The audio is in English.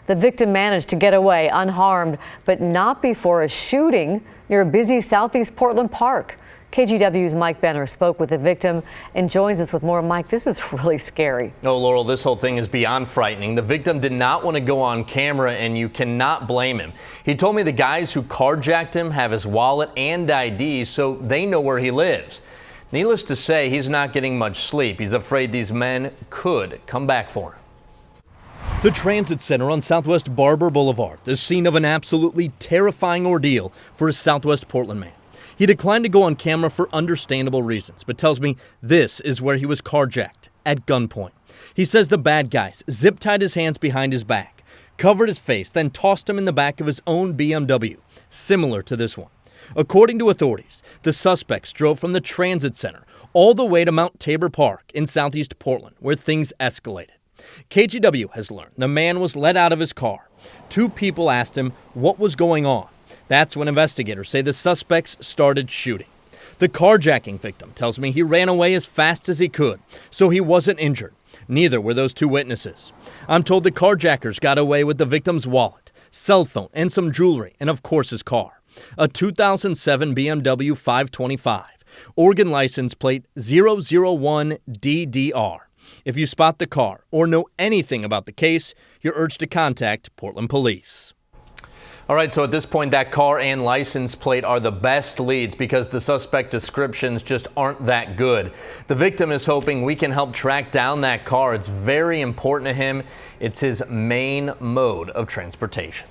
The victim managed to get away unharmed, but not before a shooting near a busy Southeast Portland park. KGW's Mike Benner spoke with the victim and joins us with more. Mike, this is really scary. No, Laurel, this whole thing is beyond frightening. The victim did not want to go on camera, and you cannot blame him. He told me the guys who carjacked him have his wallet and ID, so they know where he lives. Needless to say, he's not getting much sleep. He's afraid these men could come back for him. The Transit Center on Southwest Barber Boulevard, the scene of an absolutely terrifying ordeal for a Southwest Portland man. He declined to go on camera for understandable reasons, but tells me this is where he was carjacked, at gunpoint. He says the bad guys zip-tied his hands behind his back, covered his face, then tossed him in the back of his own BMW, similar to this one. According to authorities, the suspects drove from the Transit Center all the way to Mount Tabor Park in Southeast Portland, where things escalated. KGW has learned the man was let out of his car. Two people asked him what was going on. That's when investigators say the suspects started shooting. The carjacking victim tells me he ran away as fast as he could, so he wasn't injured. Neither were those two witnesses. I'm told the carjackers got away with the victim's wallet, cell phone, and some jewelry, and of course his car. A 2007 BMW 525, Oregon license plate 001DDR. If you spot the car or know anything about the case, you're urged to contact Portland Police. All right, so at this point, that car and license plate are the best leads because the suspect descriptions just aren't that good. The victim is hoping we can help track down that car. It's very important to him. It's his main mode of transportation.